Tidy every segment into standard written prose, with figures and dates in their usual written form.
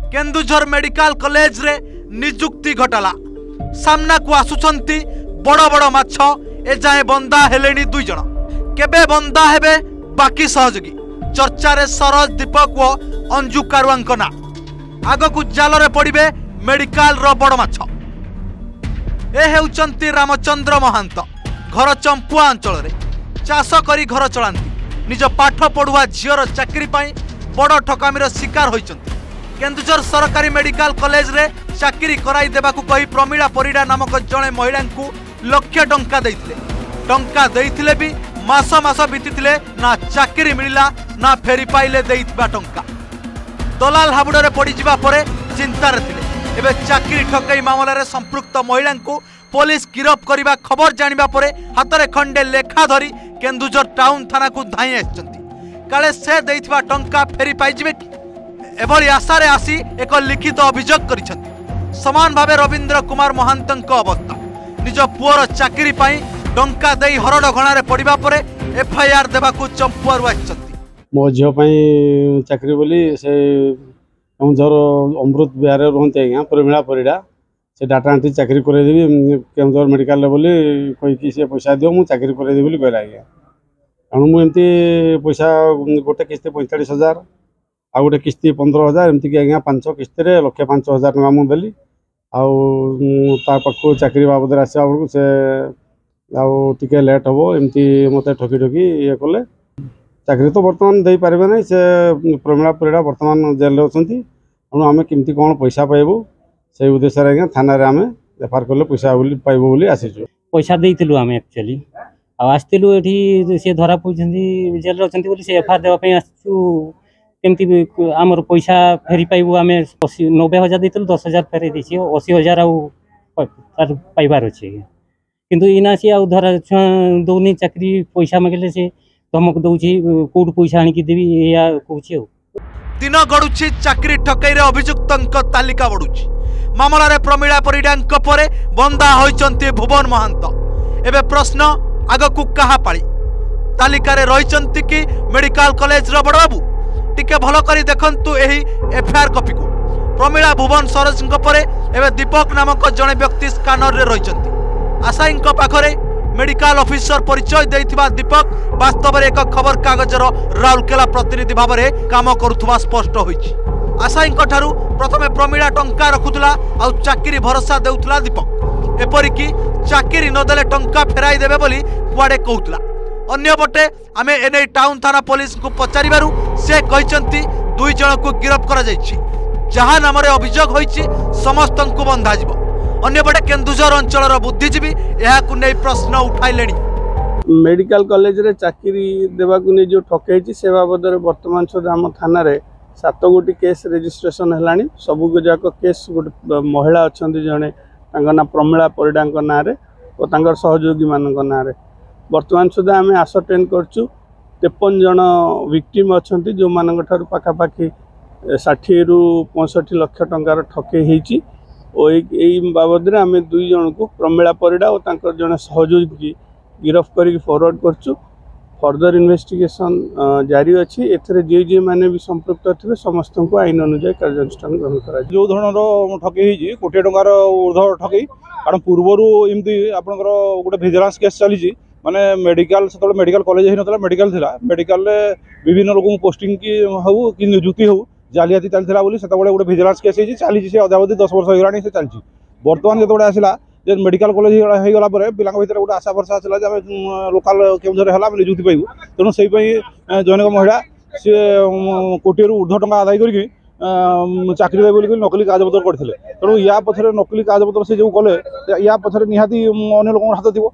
Keonjhar medical college रे निजुक्ति घटला सामना को आसुचंती बड़ बड़ माछ ए जाए बंदा हेलेनी दुई जण केबे बंदा हेबे बाकी सहयोगी चर्चा रे सरोज दीपक व अंजु कारुआंक ना आग को जाल रे पड़िबे मेडिकल रो बड़ माछ ए हेउचंती रामचंद्र महांत घर चंपुआ अंचल रे चाष करी घर चलांती निज पाठ पढ़ुआ झीर चाकरी पाई बड़ ठकामीर शिकार होइचंती केन्दुझर सरकारी मेडिकल कॉलेज रे चाकरी कराई देबाकू कही प्रमीला परिडा नामक जड़े महिला लक्ष टंका देइथिले भी मास मास बीतीथिले ना चाकरी मिलिला ना फेरी पाइले देइथिबा टंका दलाल हाबुडरे पड़ी जिबा परे चिंतार थिले एबे चाकरी ठकई मामला रे संपृक्त महिला पुलिस गिरफ करने खबर जानिबा परे हाथ में खंडे लेखा धरी केन्दुझर टाउन थाना को धाई आछंती काले से देइथिबा टंका फेरी पाइजिबे एभली आशा रे आसी एक लिखित अभियोग करिसंती समान भावे रविंद्र कुमार महांतंक अवस्था निज पुअर चाकरी पाई टंका देई हरड घणारे पड़िबा परे एफआईआर देबाकू चंपुआरु आछंती मो झियो पई चाकरी बोली से केन्दुझर अमृत बिहार रहते आज्ञा प्रमीला परिडा से डाटा एंट्री चाकरी करदेवी केन्दुझर मेडिकल बोली कहीकि से पैसा दियो मु चाकरी करदेवी बोली कहला आज्ञा तेणु मुझे पैसा गोटे किस्ती 45,000 आ गोटे किस्ती 15,000 एमती आज्ञा 5 किस्ती 1,05,000 टका मुझे देली आखु चाकरी बाबद आसवा बेलू से आगे लेट हम एमती मत ठकी ठकी ये कले चाकरी तो बर्तमान दे पारे ना से प्रमीला परिडा बर्तमान जेल अच्छा तेणु आम केमती कौन पैसा पाइबू से उद्देश्य आज्ञा थाना आम एफआईआर कले पैसा पाइबू बोली आसीचु पैसा देइथिलु आम एक्चुअली आसलु ये सी धरा पड़ते जेल अच्छा से एफआईआर देवाई आसु केमती आमर पैसा फेरी पाइबू आम 90,000 देइथिलु 10,000 फेरी देछि 80,000 आउ पाइबार अच्छे किंतु इना सी आउ धरा दौनी चाकरी पैसा मांगले से धमक दौची कोड पैसा आनिकी देवी या कहूँ दिन गड़ुछि चाकरी ठकई रे अभियुक्तंक तालिका बढ़ुछि मामला रे प्रमीला परिडांक परे बंदा होइचंती भुवन महांत एबे प्रश्न आगकू कहा पाली तालिका रे रहिचंती कि मेडिकल कॉलेज रो बड़ बाबू टिके भलो करी देखंतु एही एफआईआर कॉपी को प्रमीला भुवन सरोजंक परे एबे दीपक नामक जणे व्यक्ति स्कानर रे रहिचंती आशाईंक पाखरे मेडिकल ऑफिसर परिचय देइथिबा दीपक वास्तव में एक खबर कागजर राउरकेला प्रतिनिधि भाव में काम करुवा स्पष्ट होइछि आशाईंक ठारू प्रथमे प्रमीला टंका रखुतला आ चाकरी भरोसा देउतला दीपक एपरिकी चाकरी नदेले टंका फेराई देबे बोली कुआडे कहउतला अन्यपटे आमे एने टाउन थाना पुलिस को पचारिबारु से कहिसंती दुई जण को गिरफ्त करा जाइछि जहा नाम रे अभियोग होइछि समस्तंकु बंधा जिवो अन्यपटे केन्दुझर अंचल बुद्धिजीवी यह प्रश्न उठाइले मेडिकल कॉलेज रे चाकरी देवाकू नहीं जो ठकई से बाबद वर्तमान सुधा आम थाना 7 गोटी केस रेजिस्ट्रेशन है सबू जाक केस गोटे महिला अच्छा जड़े ना प्रमीला परिडा ना और सहयोगी मान ना वर्तमान सुधा आम आसरटेन करचु 53 जन विक्टिम अच्छा जो मान पाखापाखि 60 ରୁ 65 लाख टंकार ठकई होती और यही बाबद आम 2 जन को प्रमीला परिडा और जड़े सहयोगी गिरफ्त कर फरवर्ड करचु फर्दर इन्वेस्टिगेशन जारी अच्छी एथरे जे माने भी संपृक्त थे समस्त को आईन अनुसार कार्यानुष्ठान ग्रहण करा जो धरण ठकई कोटी टंकार ऊर्ध्व ठकई कारण पूर्वर एमती आपंकर गोटे भिजिलांस केस चली माने मेडिकल से मेडिकल कॉलेज होता मेडिकल थिला मेडिकल विभिन्न लोक पोस्टिंग की हो कि नियुक्ति हो जालियाती चलता बोली से गोटे भिजिलांस केस चली से अद्यावधि 10 वर्ष होगा से चलती बर्तमान जो आसला मेडिकल कॉलेज होगला पिला भर गोटे आशा भरसा आसाला लोकाल केन्दुझर है निजुक्ति पाइबू तेणु से जैनिक महिला सी कोटी ऊर्ध्व टंका आदाय करके चाकरी देवे बोली नकली कागजपत्र करते तेणु या पछरे नकली कागजपत्र से जो कले या पछरे निहाती अन्य लोक हाथ थी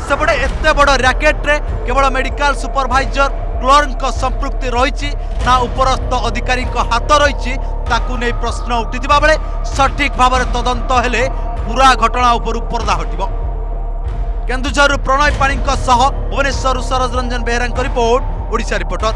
सेपटे एत बड़ रैकेट रे केवल मेडिकल सुपरवाइजर क्लर्क संपृक्ति रही ना उपरस्थ अधिकारी हाथ रही प्रश्न उठिथिबा बेले सठिक भाव में तदंत हेले पूरा घटना उपर पर्दा हटिब केन्दुझर प्रणय पाणी भुवनेश्वर सरोज रंजन बेहरा रिपोर्ट ओडिशा रिपोर्टर।